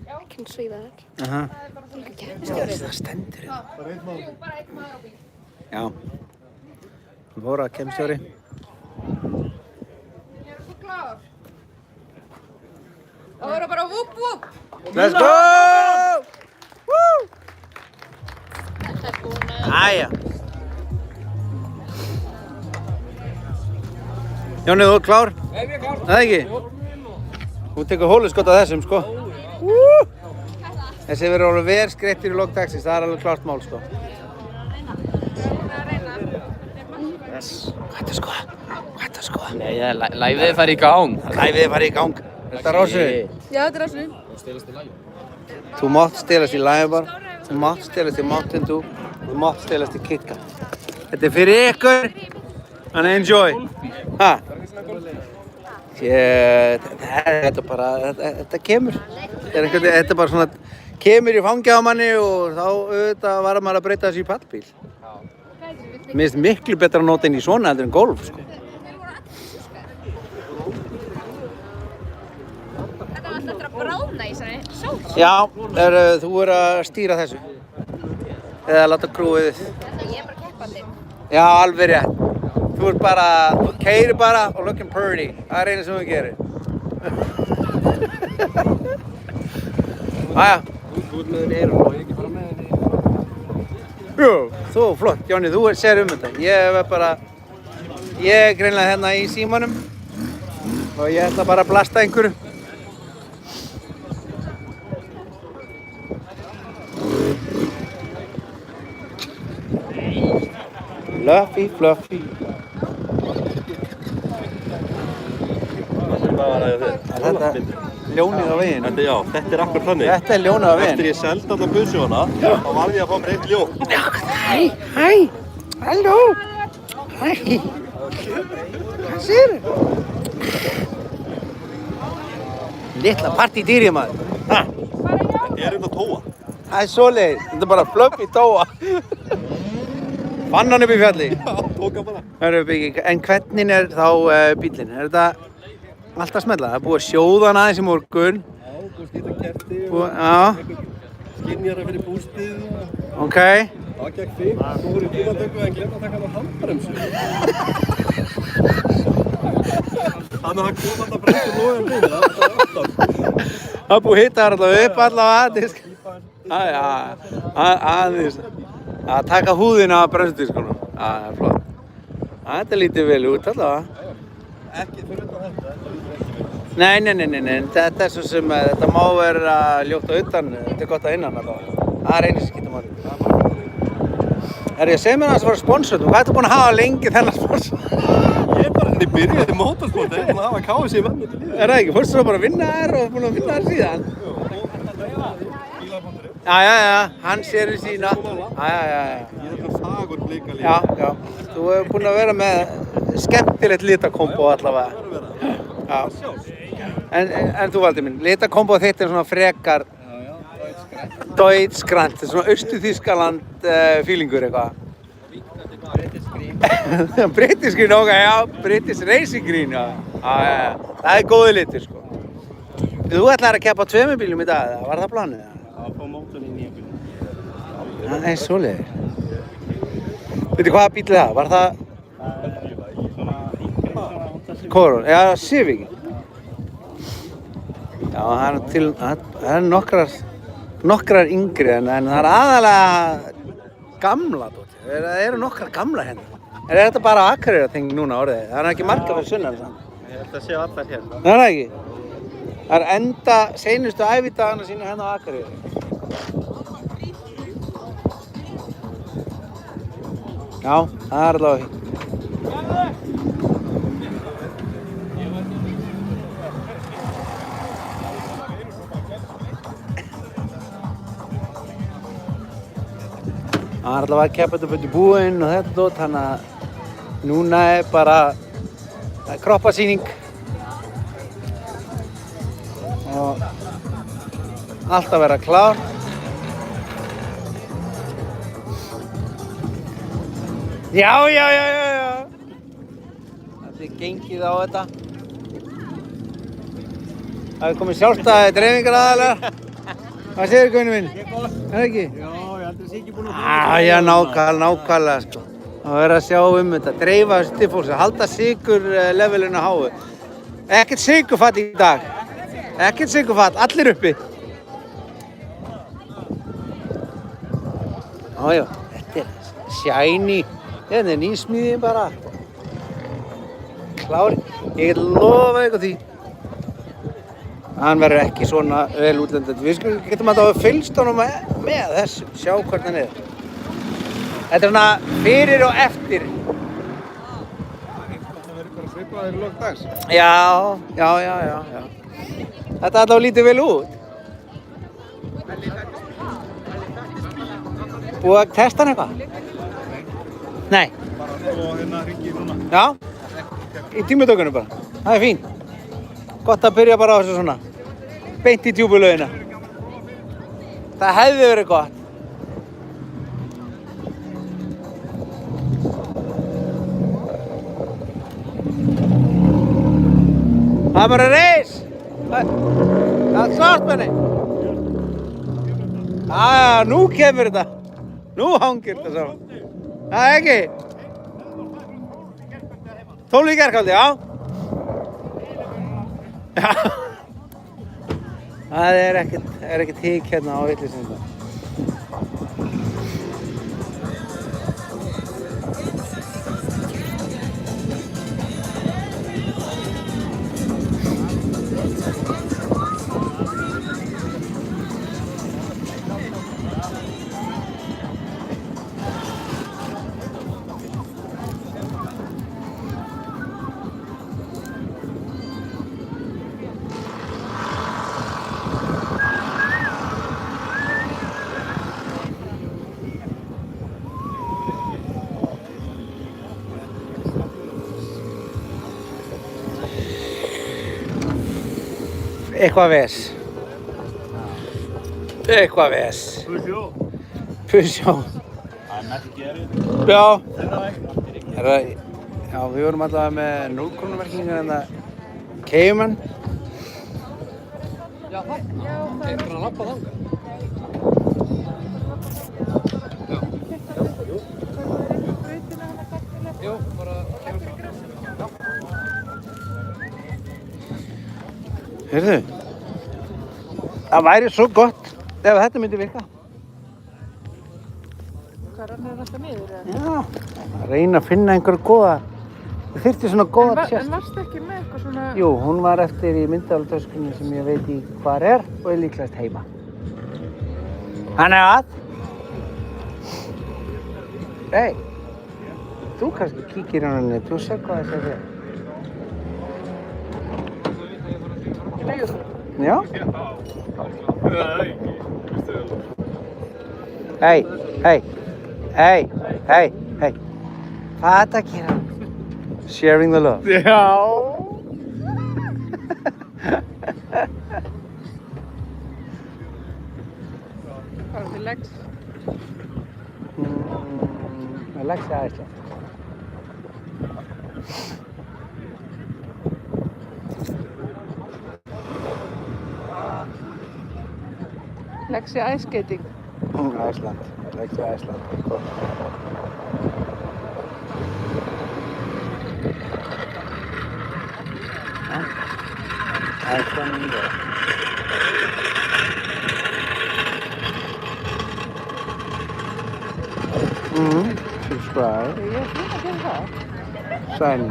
I can see that. Það stendur hérna. Já. Við fórum að keppnisstjóri. Það voru bara vúp vúp. Let's go! Woo! Æja. Jóni, þú klár? Nei, ég er klár. Það ekki? Þú tekur hóluskott af þessum, sko. Þessi verður alveg vel skreittir í lok dagsins, það er alveg klart mál, sko. Yes. Hvað er sko? Nei, læfið farið í gang. Læfið farið í gang. Er þetta Rósu? Já, þetta er Rósu. Þú mátt stelast í Læfbar, þú mátt stelast í Mountain Dew, þú mátt stelast í Kit Kat. Þetta er fyrir ykkur, and enjoy. Ha? Þetta bara, þetta kemur. Þetta bara svona, kemur í fangið á manni og þá auðvitað var maður að breyta þessu í pallbíl. Mér finnst miklu betra að nota inn í svona heldur en golf, sko. Þetta var alltaf að bráðna í þessari sól. Já, þú er að stýra þessu. Eða láta krúið. Ég er bara keppandi. Já, alveg rétt. Þú keyrir bara og looking pretty. Það er eina sem þú gerir. Æja. Þú ert með henni í eyrun og ég ekki fara með henni. Jú, þú, flott. Jóni, þú segir þetta. Ég er greinilega hérna í símanum og ég ætla bara að blasta einhverju. Fluffy. Hvað var það þér? Þetta ljónið á veginn. Þetta er akkur þannig. Þetta er ljónið á veginn. Eftir ég seldi alla bussjóna, þá varð ég að fá mér eitt ljón. Hæ, halló. Hæ. Hvað segirðu? Litla partydýrið, maður. Ha? Þetta er þetta tóa. Það er svoleiðis. Þetta er bara Fluffy tóa. Fann hann upp í fjalli? Já, tók hann bara. En hvernig er þá bíllinn? Er þetta alltaf smellað? Það er búið að sjóða hann aðeins í morgun. Já, búið að skýta kerti Já. og skynjara fyrir bústið. Ok. Það gekk fínt. Svo voru í bílatöku en glemdi að taka hann á handbremsu. Þannig að hann kom alltaf bremsur lóðan bíl. Það var alltaf. Það er búið að hitta hann alltaf upp allavega. Aðeins. Að taka húðina af bremsudiskunum. Það er flott. Þetta lítur vel út allavega. Ekki fyrir utan þetta lítur ekki vel. Nei. Þetta er svo sem, þetta má vera ljótt á utan. Þetta er gott að innan allavega. Það er einu sem skiptir máli. Ég segi mér að það var sponsored. Hvað ertu búinn að hafa lengi þennan sponsor? Ég er bara henni byrjaði í motorsport. Ég er búinn að hafa KFC í mömmu til lífið. Er það ekki? Fórstu svo bara að vinna þær og búinn að vinna þær síðan? Já, hann sér í sína. Já. Ég er þetta fagur blika líka. Já. Þú hefur búinn að vera með skemmtilegt litakombo allavega. Já. En þú valdi minn, litakombo þitt er svona frekar Deutschland, svona Austur-Þýskaland feelingur eitthvað. British green, ok, já, British racing green, já. Það er góði litur, sko. Þú ætlaðir að keppa á tveimur bílum í dag, var það planið? Að fá mótorn í nýja bílum. Það er svoleiðis. Veitu hvaða bíl er það? Var það? Corolla, já, Civic. Já, það er nokkrar yngri en það er aðalega gamla dóttir. Það eru nokkrar gamla hérna. Er þetta bara Akureyrar-þing núna orðið? Það er ekki margar fyrir sunnan samt. Ég held að séu allar hérna. Það er það ekki? Það er enda seinustu ævidagana sína hérna á Akureyri. Já, það er allavega fínt. Það er allavega keppendafötu búinn og þetta dót, þannig að núna er bara kroppasýning og allt að vera klár. Já. Þetta er gengið á þetta. Það er komið sjálfstæði dreifingaraðilar. Hvað segir Gunni minn? Er það ekki? Já, ég heldur að sé ekki búin að Já, nákvæmlega sko. Það verður að sjá þetta, dreifa þessu til fólks, halda sykurlevelinu háu. Ekkert sykurfall í dag. Ekkert sykurfall, allir uppi. Já, þetta er shiny. Þetta er nýsmíði bara. Klári. Ég get lofað ykkur því. Hann verður ekki svona vel útlendandi. Við getum alltaf að fylgst honum með þessu, sjá hvernig hann er. Þetta er svona fyrir og eftir. Það verður bara svipaður í lok dags. Já. Þetta alltaf lítið vel út. Búið að testa hann eitthvað? Nei. Bara og hérna hringi núna. Já, í tímatökunum bara. Það er fínt. Gott að byrja bara á þessu svona. Beint í djúpulaugina. Það hefði verið gott. Það er bara reis. Það er svart menni. Nú kemur þetta. Nú hangir þetta saman. Það er ekki. 12 í gærkvöldi, já. Já. Það er ekkert hik hérna á villisins. Eitthvað ves. Pusjó. Það er merkið. Já. Já, við vorum allavega með 0 krónu merkingar en það Cayman. Já, það er bara að labba þangað. Jú, bara Heyrðu, það væri svo gott ef þetta myndi virka. Hvað rennir alltaf niður eða? Já, að reyna að finna einhverja góða, ég þyrfti svona góða En tjest. varstu ekki með eitthvað svona... Jú, hún var eftir í myndavélatöskunni sem ég veit í hvar er og er líklegast heima. Þannig að, þú kannski kíkir á henni, þú sér hvað það segir. Já. Hey. Hvað er þetta að gera? Sharing the love. Já. Hvað er til legs? Lexi Iceland. Lexi ice skating. Iceland. Lexi Iceland. Iceland. Subscribe. Ég er að gera það. Sign.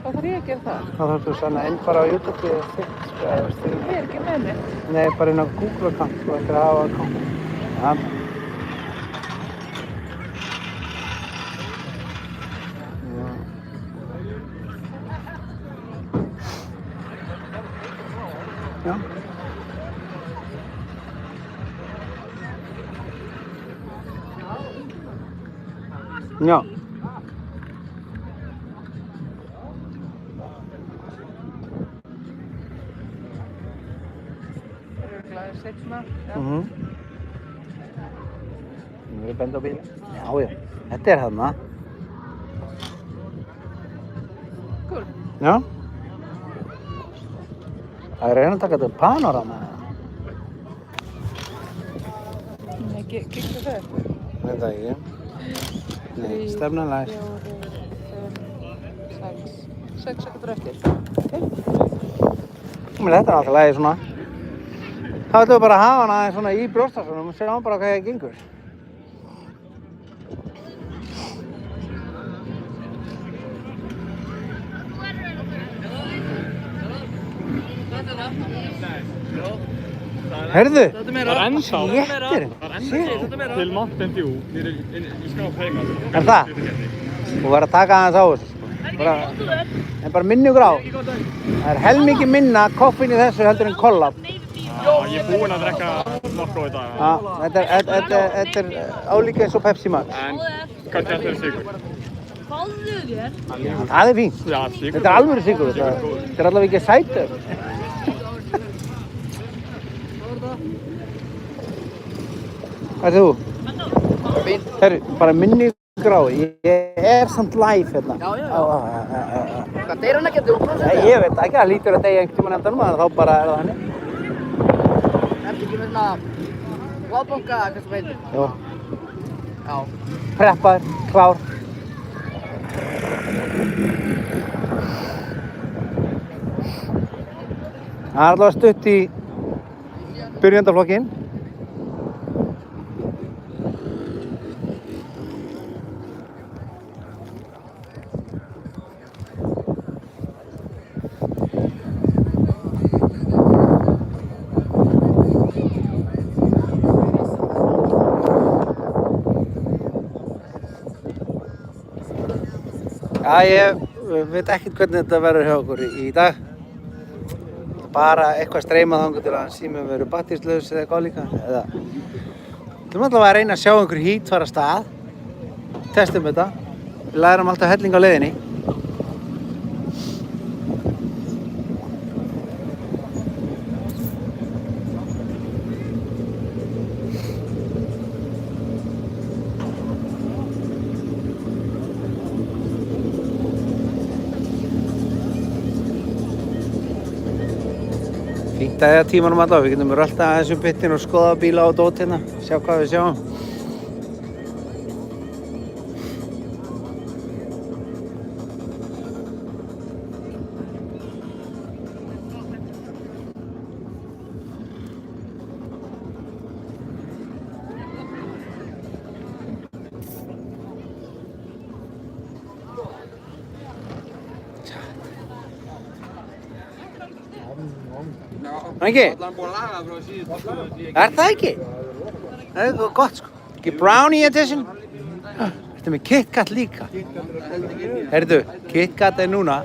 Hvað þarf ég að gera það? Þá þarfst þú að sanna inn bara á YouTube eða subscribe. Ég er ekki með mig. Nei, bara inn á Google-account. Þú ættir að hafa account. Ja. Já. Já. Örugglega seinna. Nú er benda á bíl. Já. Þetta er þarna. Cool. Já. Það er reyna að taka þetta panorama. Kíktu það? Veit það ekki. Nei, stefnan læg. 4, 5, 6. 6 sekundur eftir. Men þetta er alltaf lægi svona. Það ætlum við bara að hafa hana aðeins svona í brjóstarsunum og sjáum bara hvað það gengur. Herðu, jéttir. Til Mountain Dew, niður í skáp heima. Er það? Þú verður að taka aðeins á þessu. En bara minni ykkur á. Það er helmingi minna koffín í þessu heldur en kollab. Já, ég er búinn að drekka nokkuð í dag. Já, þetta er álíka eins og Pepsi Max. En hvað þetta er sigur? Það er fínt. Já, sigur. Þetta er alvöru sigur. Þetta er allavega ekki sætur. Hvað er þú? Fínt. Herru, bara minni ykkur á. Ég er samt live hérna. Já. Hvað deyr hann ekki að djúpa? Ég veit ekki, það lítur að deyja einhvern tímann endanum, þannig að þá bara er það hannig. Ertu ekki með svona glaðbunga, hvað sem heitir? Jó. Já. Preppaður, klár. Það er allavega stutt í byrjandaflokkinn. Já, ég veit ekkert hvernig þetta verður hjá okkur í dag. Bara eitthvað streymað þangað til að síminn verður batteríslaus eða eitthvað líka. Við ætlum allavega að reyna að sjá einhver hít fara af stað. Testum þetta. Við lærum alltaf helling á leiðinni. Fínt að eða tímanum allavega, við getum röltað aðeins um byttin og skoða bíla og dót hérna, sjá hvað við sjáum. Ekki? Er það ekki? Það er gott sko. Ekki brownie edition. Þetta með KitKat líka. Heyrðu, KitKat er núna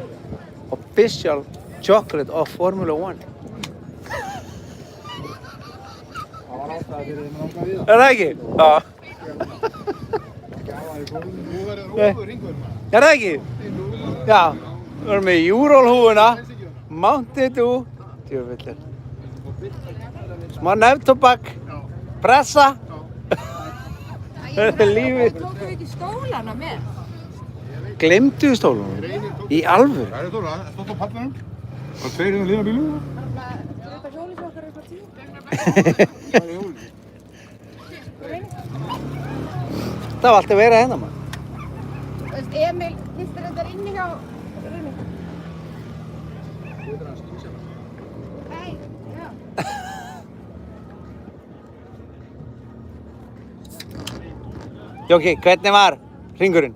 official chocolate of Formula 1. Er það ekki? Já. Er það ekki? Já. Við erum með Júrólhúfuna, Mountain Dew, djöfullir. Smá neftóbak, pressa. Þetta er lífið. Tókum við ekki stólana með? Gleymdu stólunum? Í alvöru? Það er stóla, það stótt á pallinum. Það tveir hérna liða bílum. Þú veit að hjólið okkar er eitthvað tíu? Það er hjólið. Það var alltaf verið hérna maður. Þú veist, Emil hittir þetta inni hjá Rúni. Nei, já. Jóki, hvernig var hringurinn?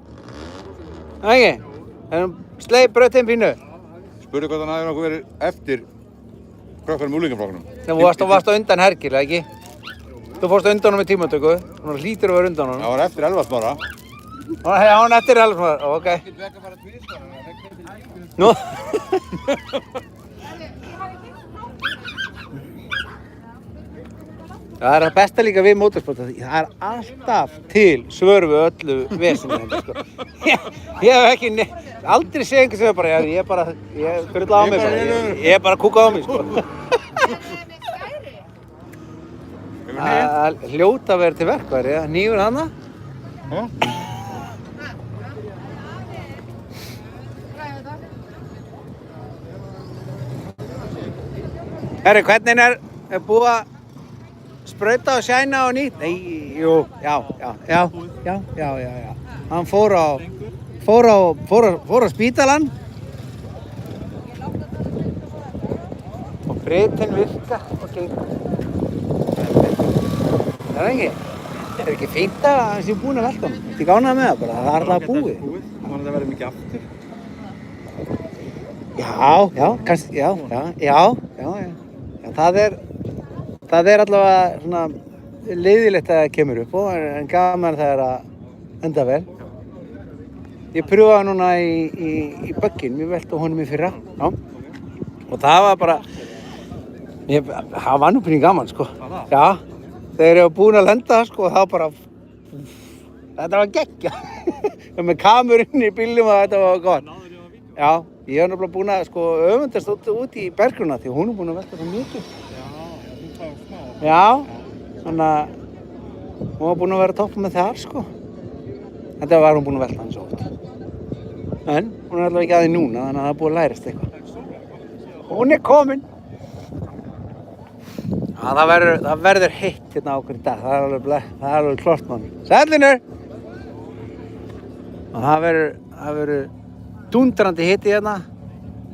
Það ekki? Það er sleið brautin pínu. Spurðu hvort hann hafi nokkuð verið eftir krökkunum úlingaflokkunum. Þú varst á undan Hergil, ekki? Þú fórst á undan honum í tímatöku. Þú hlýtur að vera undan honum. Það var eftir 11 smára. Já, hann eftir Elfsmáður, ok. Nú? Það er það besta líka við motorsport, það er alltaf til svör við öllu vesinu hérna, sko. Ég hef ekki aldrei séð einhvern sem er bara, ég drulla á mig bara, ég bara kúka á mig, sko. Það hljóta að vera til verkværi, hnífur hana. Herri, hvernig er búið að sprauta og shæna og nýtt. Nei, jú, já. Hann fór á spítalann. Og breytin virka og gengur. Það er ekki. Það er ekki fínt að hann sé búinn að velta hann. Þetta er gánað með það bara, það er alltaf búið. Man þetta verður mikið aftur. Já, kannski, já. Það er allavega svona leiðilegt að það kemur upp og en gaman það er að enda vel. Ég pröfaði núna í böggin, ég velti honum í fyrra, já. Og það var bara, það var nú pínu gaman, sko. Já, þegar ég var búinn að lenda, sko, það var bara, þetta var geggjað. Með kamerunni í bílnum og þetta var gott. Já, ég hef náttúrulega búinn að, sko, öfundast út í bergruna því hún er búinn að velta svo mikið. Já, þannig að hún var búinn að vera topp með þar, sko. Þetta var hún búinn að velta hann svo út. En hún er allavega ekki aðeins núna, þannig að það er búið að lærast eitthvað. Hún er komin. Já, það verður heitt hérna á okkur í dag, það er alveg klart mann. Sælinur! Og það verður dundrandi hiti hérna.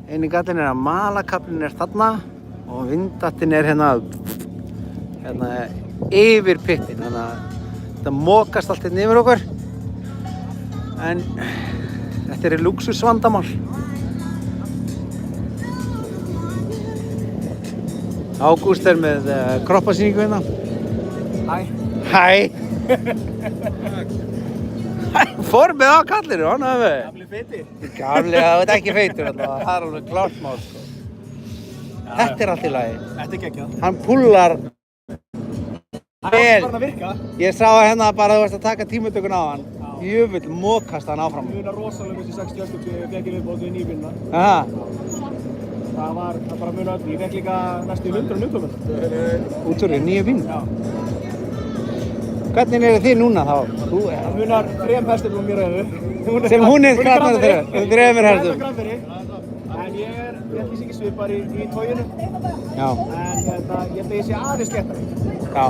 Einu gallin er að malakaflin er þarna og vindattin er hérna yfir pittin, þannig að þetta mokast allt hérna yfir okkur. En þetta er lúxusvandamál. Ágúst er með kroppasýningu hérna. Hæ! Formið á kallinu, hann hafði. Gamli feiti. Gamli, það er ekki feitur alltaf, það er alveg klárt mál, sko. Þetta er allt í lagi. Þetta er geggjað. Hann púllar vel. Það er að virka. Ég sá hérna bara þú varst að taka tímatökun á hann. Jöfull mokast hann áfram. Munar rosalega þessi 60 östum sem ég fekk í viðbót við nýbínuna. Aha. Það bara munar öllu. Ég fekk líka næstu 100 nutumur. Út úr nýju bíl. Já. Hvernig eru þið núna þá? Það munar 3 hestum frá mér auðu. Sem hún er krabbari þeirra, 3 hestum. En ég held ekki svipar í tóginu. Já. En ég held að ég sé aðeins léttari. Já.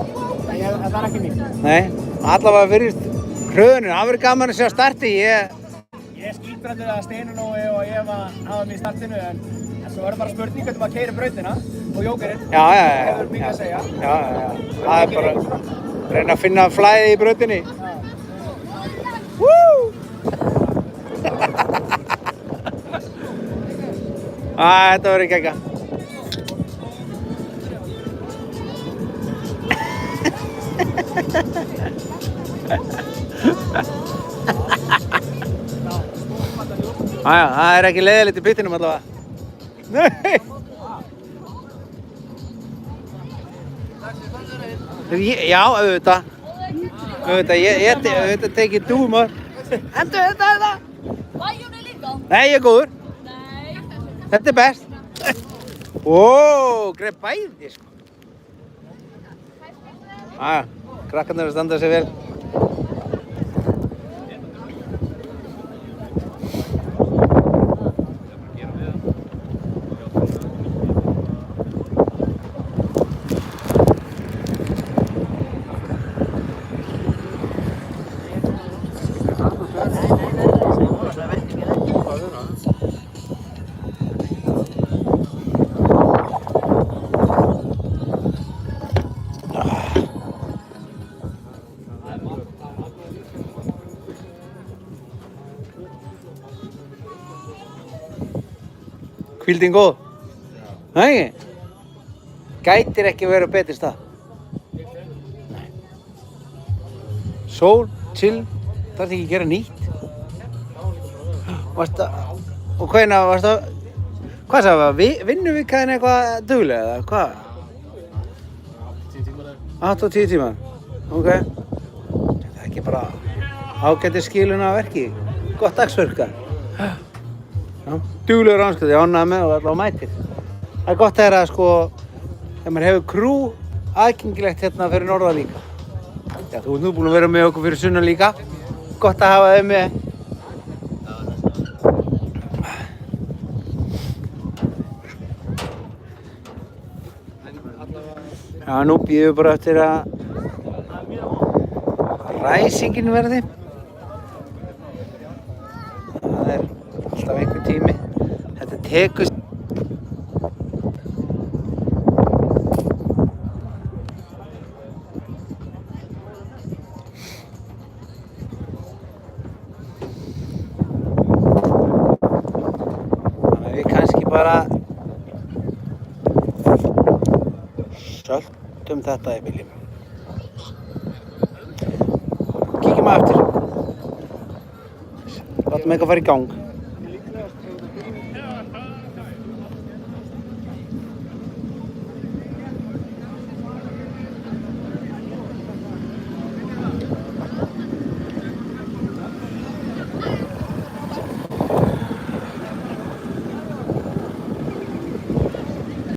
En það er ekki mín. Nei, allavega virðist hröðunum. Það verður gaman að sjá starti. Ég er skítrættur að Steinunói og ég var aðeins í startinu en svo er bara spurning hvernig maður keyrir brautina og jókerinn. Já. Það hefur mikið að segja. Já. Það er bara reyna að finna flæði í brautinni. Woo! Þetta verður geggjað. Það er ekki leiðilegt í byttinum allavega. Nei! Já, auðvitað. Ég tekið dúmar. Hentu þetta. Bæjunni líka? Nei, ég er góður. Nei. Þetta er best. Ó, greið bæði, sko. Krakkarnir eru að standa sig vel. Hvíldin góð? Nei? Gætir ekki verið á betri stað? Nei. Sól, chill, þarf ekki að gera nýtt? Og hvenær varstu að... Hvað sagði það? Vinnuvikaðin eitthvað duglega eða hvað? 8 og 10 tímar? Ok. Það er ekki bara ágætis skilun af verki. Gott dagsverka. Duglegur ánskjöld, ég ánægði með og allavega mætir. Það er gott að vera sko, þegar maður hefur krú aðgengilegt hérna fyrir norðan líka. Já, þú ert nú búinn að vera með okkur fyrir sunnan líka. Gott að hafa þau með. Já, nú býðum við bara eftir að ræsingin verði. Það er alltaf einhver tími. Þetta tekur við kannski bara söltum þetta í viljum. Kíkjum á eftir. Látum eitthvað fara í gang.